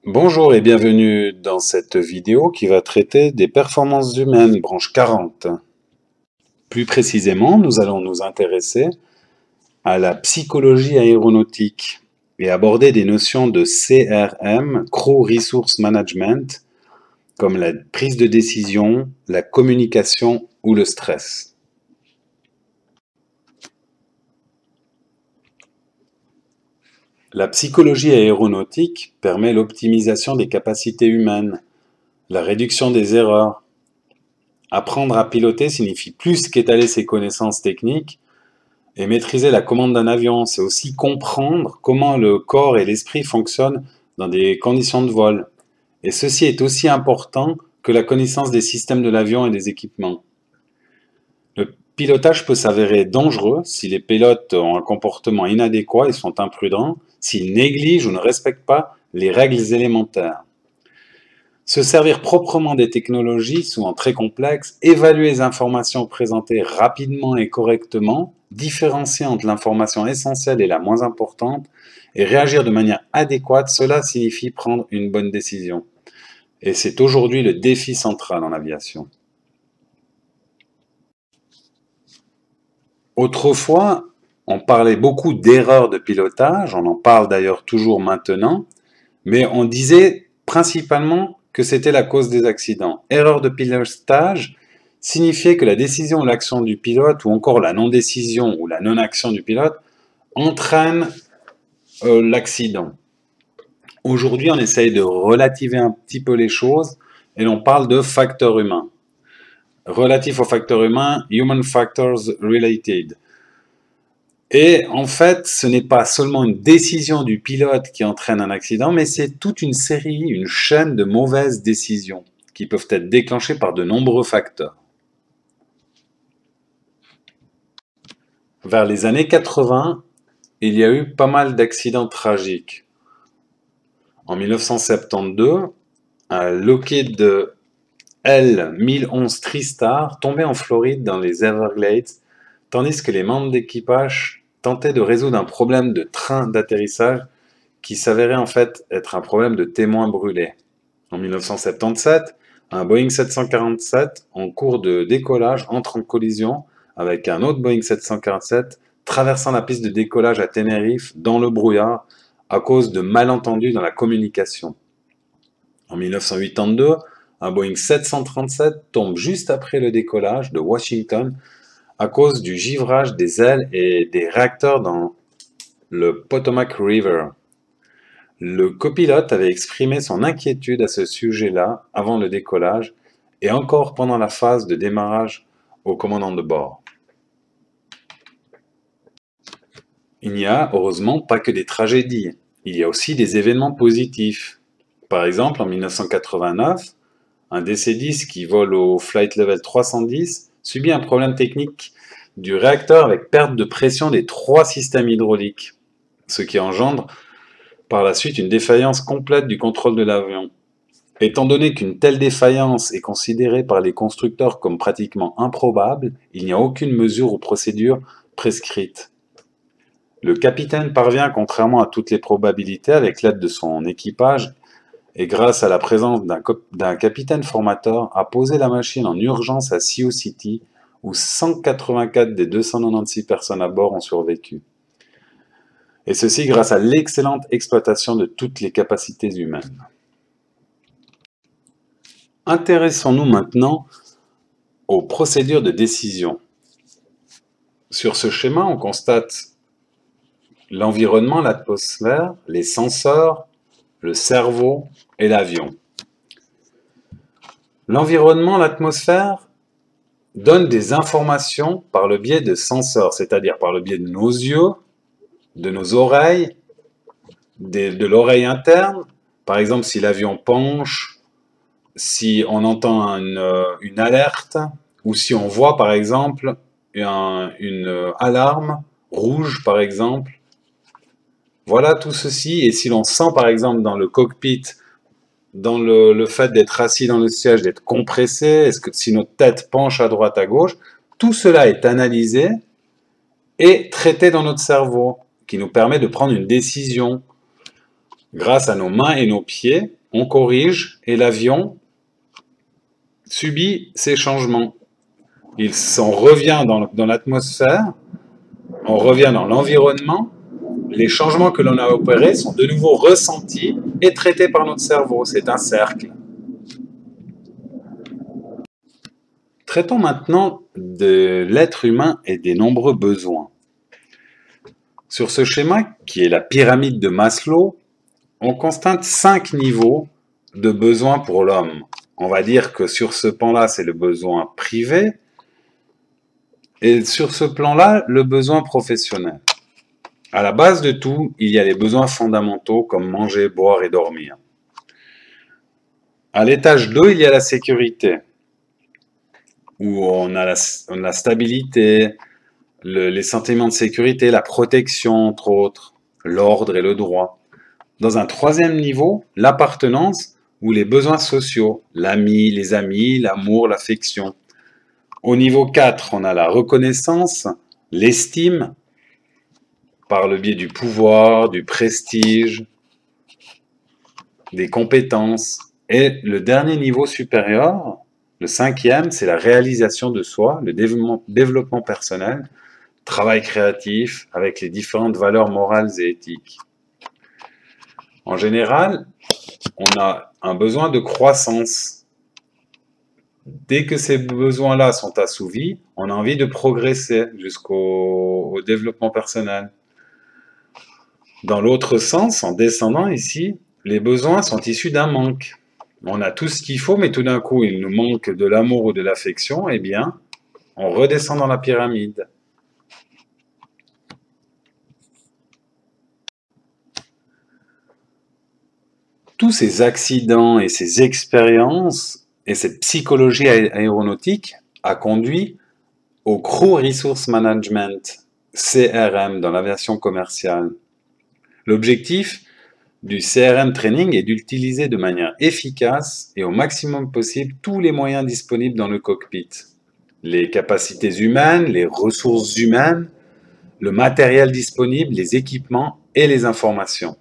Bonjour et bienvenue dans cette vidéo qui va traiter des performances humaines, branche 40. Plus précisément, nous allons nous intéresser à la psychologie aéronautique et aborder des notions de CRM, Crew Resource Management, comme la prise de décision, la communication ou le stress. La psychologie aéronautique permet l'optimisation des capacités humaines, la réduction des erreurs. Apprendre à piloter signifie plus qu'étaler ses connaissances techniques et maîtriser la commande d'un avion. C'est aussi comprendre comment le corps et l'esprit fonctionnent dans des conditions de vol. Et ceci est aussi important que la connaissance des systèmes de l'avion et des équipements. Le pilotage peut s'avérer dangereux si les pilotes ont un comportement inadéquat et sont imprudents, s'ils négligent ou ne respectent pas les règles élémentaires. Se servir proprement des technologies, souvent très complexes, évaluer les informations présentées rapidement et correctement, différencier entre l'information essentielle et la moins importante, et réagir de manière adéquate, cela signifie prendre une bonne décision. Et c'est aujourd'hui le défi central en aviation. Autrefois, on parlait beaucoup d'erreurs de pilotage, on en parle d'ailleurs toujours maintenant, mais on disait principalement que c'était la cause des accidents. Erreur de pilotage signifiait que la décision ou l'action du pilote, ou encore la non-décision ou la non-action du pilote, entraîne l'accident. Aujourd'hui, on essaye de relativiser un petit peu les choses et l'on parle de facteurs humains. Relatif aux facteurs humains, human factors related. Et en fait, ce n'est pas seulement une décision du pilote qui entraîne un accident, mais c'est toute une série, une chaîne de mauvaises décisions qui peuvent être déclenchées par de nombreux facteurs. Vers les années 80, il y a eu pas mal d'accidents tragiques. En 1972, un Lockheed L-1011 TriStar tombait en Floride dans les Everglades, tandis que les membres d'équipage tentaient de résoudre un problème de train d'atterrissage qui s'avérait en fait être un problème de témoins brûlés. En 1977, un Boeing 747 en cours de décollage entre en collision avec un autre Boeing 747 traversant la piste de décollage à Tenerife dans le brouillard à cause de malentendus dans la communication. En 1982, un Boeing 737 tombe juste après le décollage de Washington à cause du givrage des ailes et des réacteurs dans le Potomac River. Le copilote avait exprimé son inquiétude à ce sujet-là avant le décollage et encore pendant la phase de démarrage au commandant de bord. Il n'y a heureusement pas que des tragédies, il y a aussi des événements positifs. Par exemple, en 1989, un DC-10 qui vole au Flight Level 310 subit un problème technique du réacteur avec perte de pression des 3 systèmes hydrauliques, ce qui engendre par la suite une défaillance complète du contrôle de l'avion. Étant donné qu'une telle défaillance est considérée par les constructeurs comme pratiquement improbable, il n'y a aucune mesure ou procédure prescrite. Le capitaine parvient, contrairement à toutes les probabilités, avec l'aide de son équipage et grâce à la présence d'un capitaine formateur, à poser la machine en urgence à Sioux City, où 184 des 296 personnes à bord ont survécu. Et ceci grâce à l'excellente exploitation de toutes les capacités humaines. Intéressons-nous maintenant aux procédures de décision. Sur ce schéma, on constate l'environnement, l'atmosphère, les senseurs, le cerveau et l'avion. L'environnement, l'atmosphère, donne des informations par le biais de senseurs, c'est-à-dire par le biais de nos yeux, de nos oreilles, de l'oreille interne. Par exemple, si l'avion penche, si on entend une alerte, ou si on voit par exemple une alarme rouge par exemple. Voilà tout ceci, et si l'on sent par exemple dans le cockpit, dans le fait d'être assis dans le siège, d'être compressé, si notre tête penche à droite, à gauche, tout cela est analysé et traité dans notre cerveau, qui nous permet de prendre une décision Grâce à nos mains et nos pieds, on corrige et l'avion subit ces changements. On revient dans l'atmosphère, on revient dans l'environnement, les changements que l'on a opérés sont de nouveau ressentis et traités par notre cerveau. C'est un cercle. Traitons maintenant de l'être humain et des nombreux besoins. Sur ce schéma, qui est la pyramide de Maslow, on constate 5 niveaux de besoins pour l'homme. On va dire que sur ce plan-là, c'est le besoin privé, et sur ce plan-là, le besoin professionnel. À la base de tout, il y a les besoins fondamentaux comme manger, boire et dormir. À l'étage 2, il y a la sécurité, où on a la stabilité, les sentiments de sécurité, la protection, entre autres, l'ordre et le droit. Dans un troisième niveau, l'appartenance ou les besoins sociaux, les amis, l'amour, l'affection. Au niveau 4, on a la reconnaissance, l'estime, par le biais du pouvoir, du prestige, des compétences. Et le dernier niveau supérieur, le 5e, c'est la réalisation de soi, le développement personnel, travail créatif avec les différentes valeurs morales et éthiques. En général, on a un besoin de croissance. Dès que ces besoins-là sont assouvis, on a envie de progresser jusqu'au développement personnel. Dans l'autre sens, en descendant ici, les besoins sont issus d'un manque. On a tout ce qu'il faut, mais tout d'un coup, il nous manque de l'amour ou de l'affection, eh bien, on redescend dans la pyramide. Tous ces accidents et ces expériences et cette psychologie aéronautique a conduit au Crew Resource Management, CRM, dans l'aviation commerciale. L'objectif du CRM Training est d'utiliser de manière efficace et au maximum possible tous les moyens disponibles dans le cockpit. Les capacités humaines, les ressources humaines, le matériel disponible, les équipements et les informations.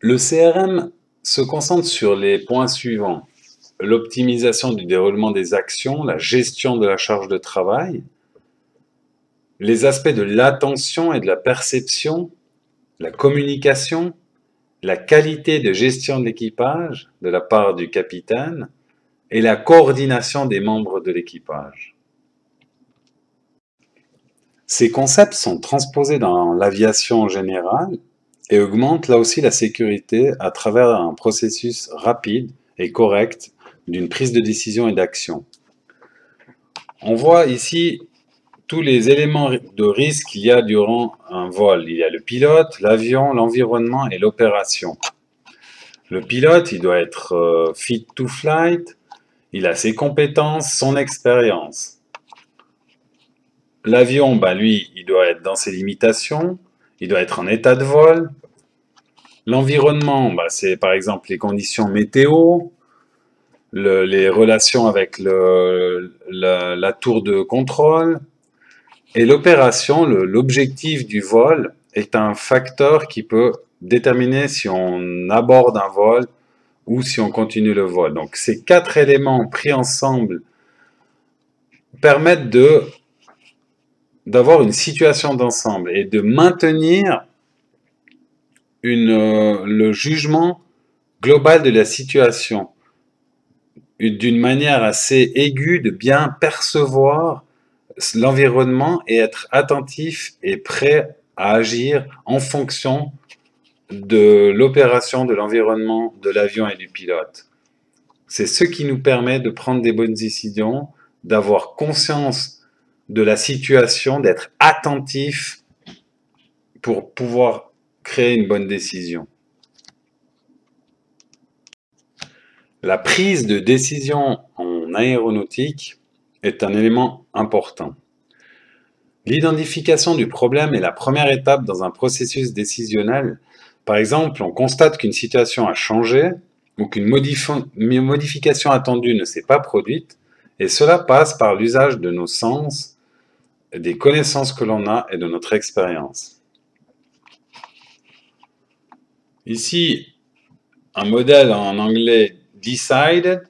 Le CRM se concentre sur les points suivants: l'optimisation du déroulement des actions, la gestion de la charge de travail, les aspects de l'attention et de la perception, la communication, la qualité de gestion de l'équipage de la part du capitaine et la coordination des membres de l'équipage. Ces concepts sont transposés dans l'aviation en général et augmentent là aussi la sécurité à travers un processus rapide et correct d'une prise de décision et d'action. On voit ici tous les éléments de risque qu'il y a durant un vol. Il y a le pilote, l'avion, l'environnement et l'opération. Le pilote, il doit être fit to flight, il a ses compétences, son expérience. L'avion, lui, il doit être dans ses limitations, il doit être en état de vol. L'environnement, c'est par exemple les conditions météo, les relations avec la tour de contrôle. Et l'opération, l'objectif du vol, est un facteur qui peut déterminer si on aborde un vol ou si on continue le vol. Donc ces 4 éléments pris ensemble permettent d'avoir une situation d'ensemble et de maintenir le jugement global de la situation d'une manière assez aiguë, de bien percevoir l'environnement et être attentif et prêt à agir en fonction de l'opération, de l'environnement, de l'avion et du pilote. C'est ce qui nous permet de prendre des bonnes décisions, d'avoir conscience de la situation, d'être attentif pour pouvoir créer une bonne décision. La prise de décision en aéronautique est un élément important. L'identification du problème est la première étape dans un processus décisionnel. Par exemple, on constate qu'une situation a changé ou qu'une modification attendue ne s'est pas produite, et cela passe par l'usage de nos sens, des connaissances que l'on a et de notre expérience. Ici, un modèle en anglais decided,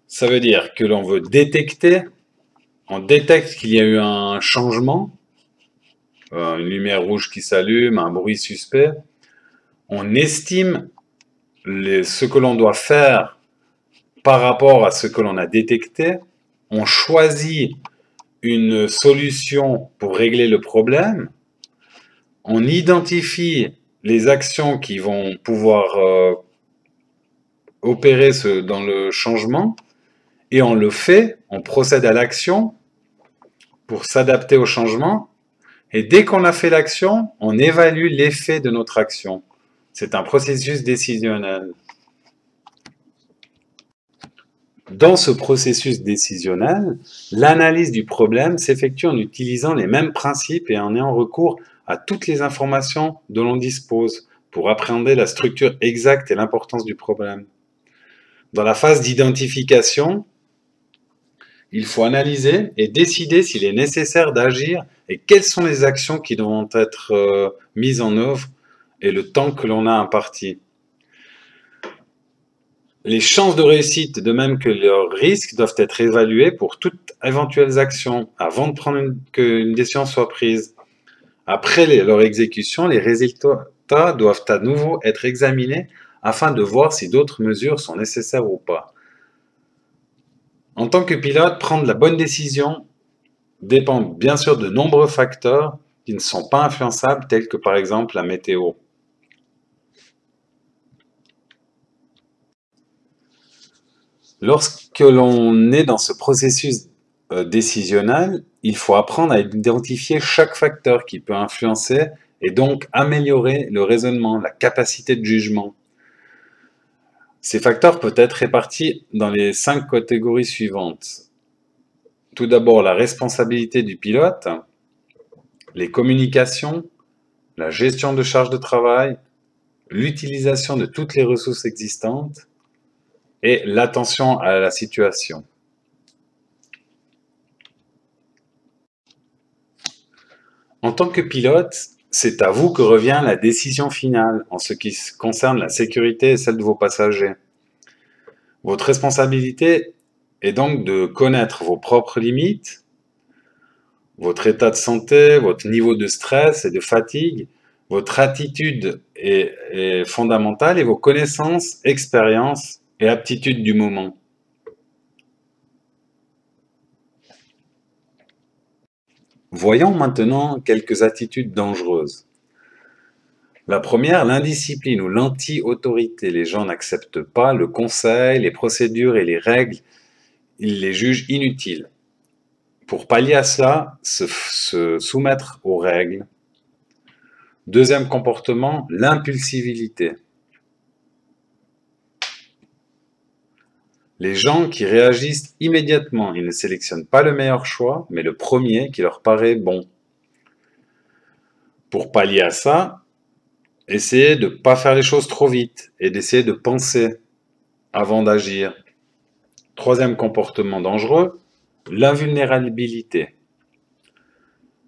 ça veut dire que l'on veut détecter, on détecte qu'il y a eu un changement, une lumière rouge qui s'allume, un bruit suspect, on estime ce que l'on doit faire par rapport à ce que l'on a détecté, on choisit une solution pour régler le problème, on identifie les actions qui vont pouvoir opérer dans le changement, et on le fait, on procède à l'action pour s'adapter au changement, et dès qu'on a fait l'action, on évalue l'effet de notre action. C'est un processus décisionnel. Dans ce processus décisionnel, l'analyse du problème s'effectue en utilisant les mêmes principes et en ayant recours à toutes les informations dont l'on dispose pour appréhender la structure exacte et l'importance du problème. Dans la phase d'identification, il faut analyser et décider s'il est nécessaire d'agir et quelles sont les actions qui devront être mises en œuvre et le temps que l'on a imparti. Les chances de réussite, de même que leurs risques, doivent être évalués pour toutes éventuelles actions avant de prendre qu'une décision soit prise. Après leur exécution, les résultats doivent à nouveau être examinés afin de voir si d'autres mesures sont nécessaires ou pas. En tant que pilote, prendre la bonne décision dépend bien sûr de nombreux facteurs qui ne sont pas influençables, tels que par exemple la météo. Lorsque l'on est dans ce processus décisionnel, il faut apprendre à identifier chaque facteur qui peut influencer et donc améliorer le raisonnement, la capacité de jugement. Ces facteurs peuvent être répartis dans les 5 catégories suivantes. Tout d'abord, la responsabilité du pilote, les communications, la gestion de charge de travail, l'utilisation de toutes les ressources existantes et l'attention à la situation. En tant que pilote, c'est à vous que revient la décision finale en ce qui concerne la sécurité et celle de vos passagers. Votre responsabilité est donc de connaître vos propres limites, votre état de santé, votre niveau de stress et de fatigue, votre attitude est fondamentale et vos connaissances, expériences et aptitudes du moment. Voyons maintenant quelques attitudes dangereuses. La première, l'indiscipline ou l'anti-autorité. Les gens n'acceptent pas le conseil, les procédures et les règles, ils les jugent inutiles. Pour pallier à cela, se soumettre aux règles. Deuxième comportement, l'impulsivité. Les gens qui réagissent immédiatement, ils ne sélectionnent pas le meilleur choix, mais le premier qui leur paraît bon. Pour pallier à ça, essayez de ne pas faire les choses trop vite et d'essayer de penser avant d'agir. Troisième comportement dangereux, l'invulnérabilité.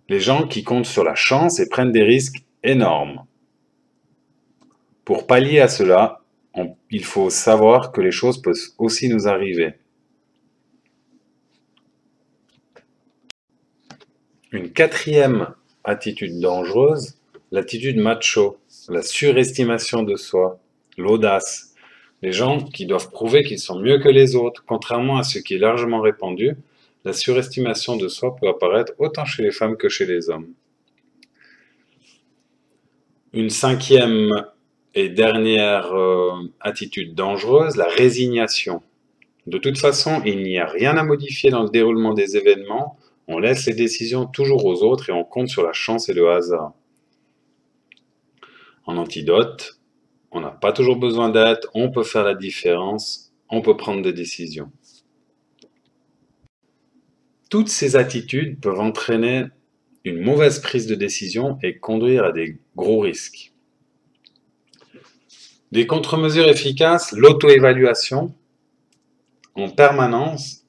Les gens qui comptent sur la chance et prennent des risques énormes. Pour pallier à cela, il faut savoir que les choses peuvent aussi nous arriver. Une quatrième attitude dangereuse, l'attitude macho, la surestimation de soi, l'audace. Les gens qui doivent prouver qu'ils sont mieux que les autres, contrairement à ce qui est largement répandu, la surestimation de soi peut apparaître autant chez les femmes que chez les hommes. Une cinquième et dernière attitude dangereuse, la résignation. De toute façon, il n'y a rien à modifier dans le déroulement des événements, on laisse les décisions toujours aux autres et on compte sur la chance et le hasard. En antidote, on n'a pas toujours besoin d'aide, on peut faire la différence, on peut prendre des décisions. Toutes ces attitudes peuvent entraîner une mauvaise prise de décision et conduire à des gros risques. Des contre-mesures efficaces, l'auto-évaluation en permanence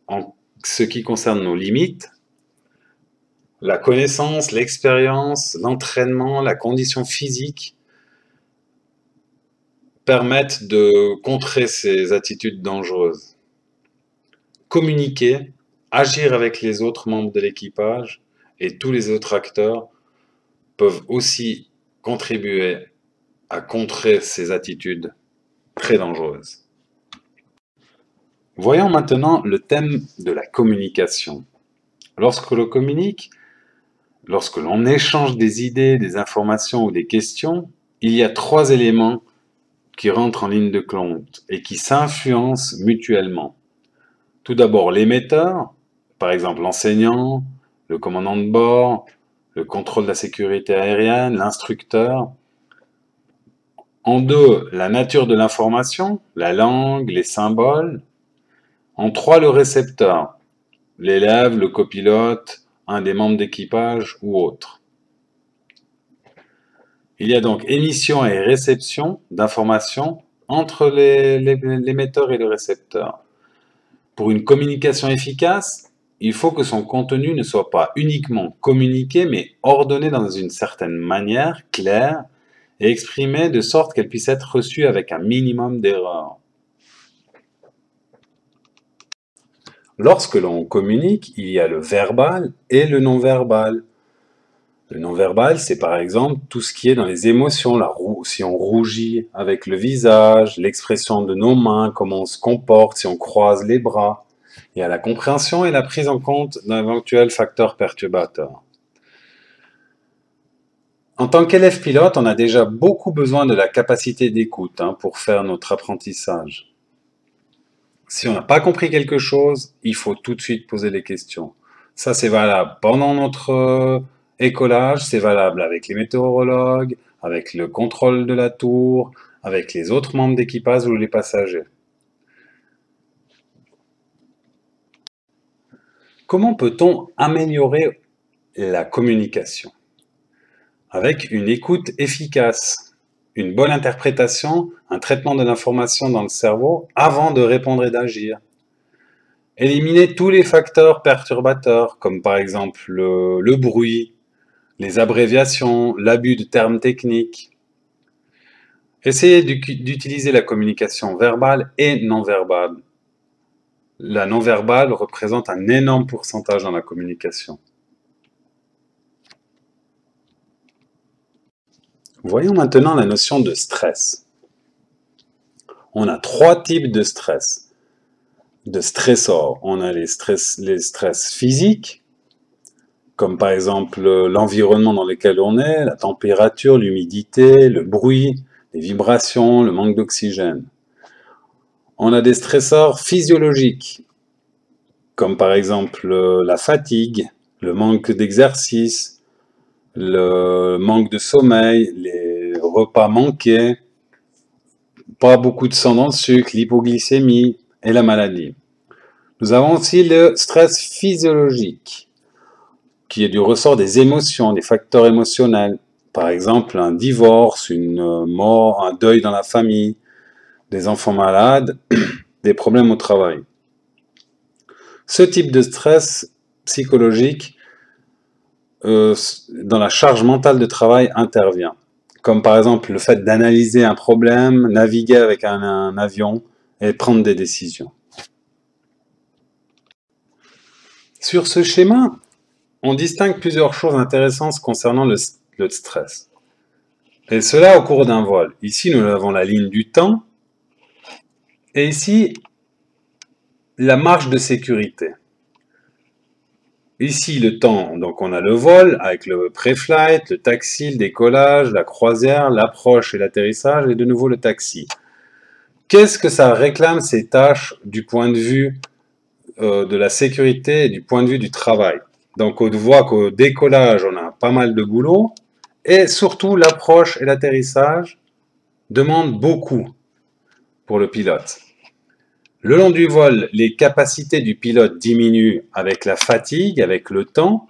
en ce qui concerne nos limites, la connaissance, l'expérience, l'entraînement, la condition physique, permettent de contrer ces attitudes dangereuses. Communiquer, agir avec les autres membres de l'équipage et tous les autres acteurs peuvent aussi contribuer à contrer ces attitudes très dangereuses. Voyons maintenant le thème de la communication. Lorsque l'on communique, lorsque l'on échange des idées, des informations ou des questions, il y a 3 éléments qui rentrent en ligne de compte et qui s'influencent mutuellement. Tout d'abord l'émetteur, par exemple l'enseignant, le commandant de bord, le contrôle de la sécurité aérienne, l'instructeur. En 2, la nature de l'information, la langue, les symboles. En 3, le récepteur, l'élève, le copilote, un des membres d'équipage ou autre. Il y a donc émission et réception d'informations entre l'émetteur et le récepteur. Pour une communication efficace, il faut que son contenu ne soit pas uniquement communiqué, mais ordonné dans une certaine manière, claire, et exprimé de sorte qu'elle puisse être reçue avec un minimum d'erreurs. Lorsque l'on communique, il y a le verbal et le non-verbal. Le non-verbal, c'est par exemple tout ce qui est dans les émotions, si on rougit avec le visage, l'expression de nos mains, comment on se comporte, si on croise les bras. Il y a la compréhension et la prise en compte d'éventuels facteurs perturbateurs. En tant qu'élève pilote, on a déjà beaucoup besoin de la capacité d'écoute pour faire notre apprentissage. Si on n'a pas compris quelque chose, il faut tout de suite poser des questions. Ça, c'est valable pendant notre écolage, c'est valable avec les météorologues, avec le contrôle de la tour, avec les autres membres d'équipage ou les passagers. Comment peut-on améliorer la communication? Avec une écoute efficace, une bonne interprétation, un traitement de l'information dans le cerveau avant de répondre et d'agir. Éliminer tous les facteurs perturbateurs, comme par exemple le bruit, les abréviations, l'abus de termes techniques. Essayez d'utiliser la communication verbale et non verbale. La non verbale représente un énorme pourcentage dans la communication. Voyons maintenant la notion de stress. On a 3 types de stress. De stressors. On a les stress physiques, comme par exemple l'environnement dans lequel on est, la température, l'humidité, le bruit, les vibrations, le manque d'oxygène. On a des stressors physiologiques, comme par exemple la fatigue, le manque d'exercice, le manque de sommeil, les repas manqués, pas beaucoup de sang dans le sucre, l'hypoglycémie et la maladie. Nous avons aussi le stress physiologique, qui est du ressort des émotions, des facteurs émotionnels. Par exemple, un divorce, une mort, un deuil dans la famille, des enfants malades, des problèmes au travail. Ce type de stress psychologique dans la charge mentale de travail intervient. Comme par exemple le fait d'analyser un problème, naviguer avec un avion et prendre des décisions. Sur ce schéma, on distingue plusieurs choses intéressantes concernant le stress. Et cela au cours d'un vol. Ici, nous avons la ligne du temps. Et ici, la marge de sécurité. Ici, le temps, donc on a le vol avec le pré-flight, le taxi, le décollage, la croisière, l'approche et l'atterrissage, et de nouveau le taxi. Qu'est-ce que ça réclame ces tâches du point de vue de la sécurité et du point de vue du travail? Donc on voit qu'au décollage, on a pas mal de boulot, et surtout l'approche et l'atterrissage demandent beaucoup pour le pilote. Le long du vol, les capacités du pilote diminuent avec la fatigue, avec le temps,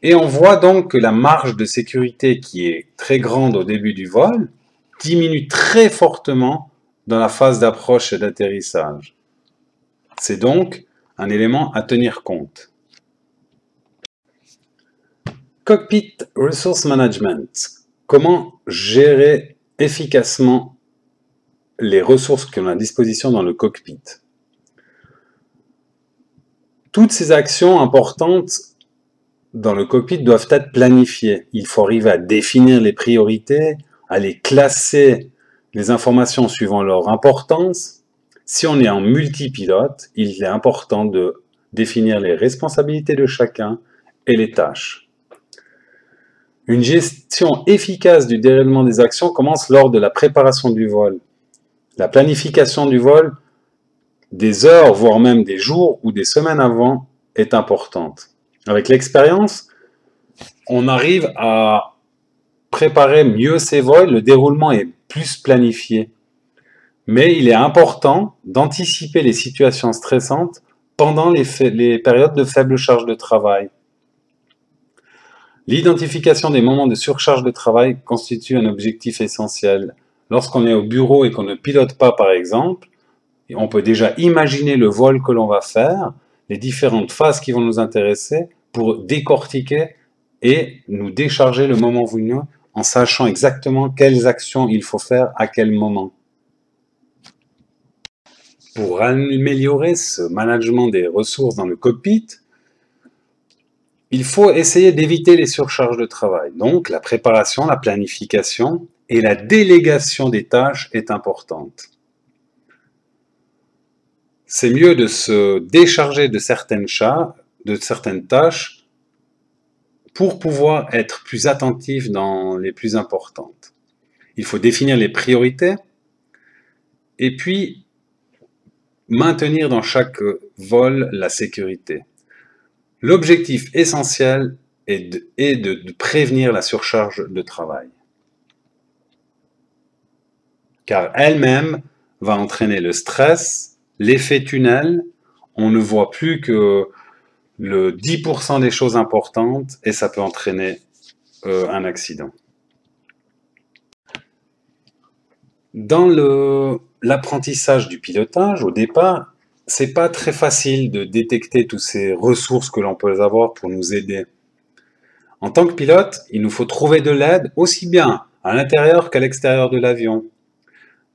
et on voit donc que la marge de sécurité qui est très grande au début du vol diminue très fortement dans la phase d'approche et d'atterrissage. C'est donc un élément à tenir compte. Cockpit Resource Management. Comment gérer efficacement les ressources qu'on a à disposition dans le cockpit. Toutes ces actions importantes dans le cockpit doivent être planifiées. Il faut arriver à définir les priorités, à les classer les informations suivant leur importance. Si on est en multipilote, il est important de définir les responsabilités de chacun et les tâches. Une gestion efficace du déroulement des actions commence lors de la préparation du vol. La planification du vol, des heures, voire même des jours ou des semaines avant, est importante. Avec l'expérience, on arrive à préparer mieux ces vols, le déroulement est plus planifié. Mais il est important d'anticiper les situations stressantes pendant les périodes de faible charge de travail. L'identification des moments de surcharge de travail constitue un objectif essentiel. Lorsqu'on est au bureau et qu'on ne pilote pas, par exemple, on peut déjà imaginer le vol que l'on va faire, les différentes phases qui vont nous intéresser pour décortiquer et nous décharger le moment venu en sachant exactement quelles actions il faut faire à quel moment. Pour améliorer ce management des ressources dans le cockpit, il faut essayer d'éviter les surcharges de travail. Donc, la préparation, la planification et la délégation des tâches est importante. C'est mieux de se décharger de certaines tâches pour pouvoir être plus attentif dans les plus importantes. Il faut définir les priorités et puis maintenir dans chaque vol la sécurité. L'objectif essentiel est de prévenir la surcharge de travail, car elle-même va entraîner le stress, l'effet tunnel, on ne voit plus que le 10% des choses importantes et ça peut entraîner un accident. Dans l'apprentissage du pilotage, au départ, c'est pas très facile de détecter toutes ces ressources que l'on peut avoir pour nous aider. En tant que pilote, il nous faut trouver de l'aide aussi bien à l'intérieur qu'à l'extérieur de l'avion.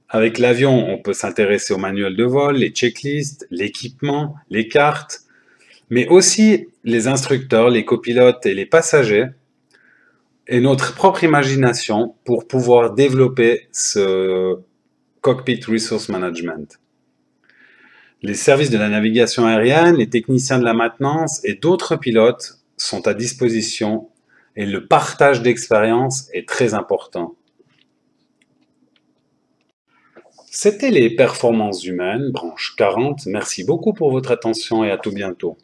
Avec l'avion, on peut s'intéresser au manuel de vol, les checklists, l'équipement, les cartes, mais aussi les instructeurs, les copilotes et les passagers, et notre propre imagination pour pouvoir développer ce Cockpit Resource Management. Les services de la navigation aérienne, les techniciens de la maintenance et d'autres pilotes sont à disposition et le partage d'expérience est très important. C'était les performances humaines, branche 40. Merci beaucoup pour votre attention et à tout bientôt.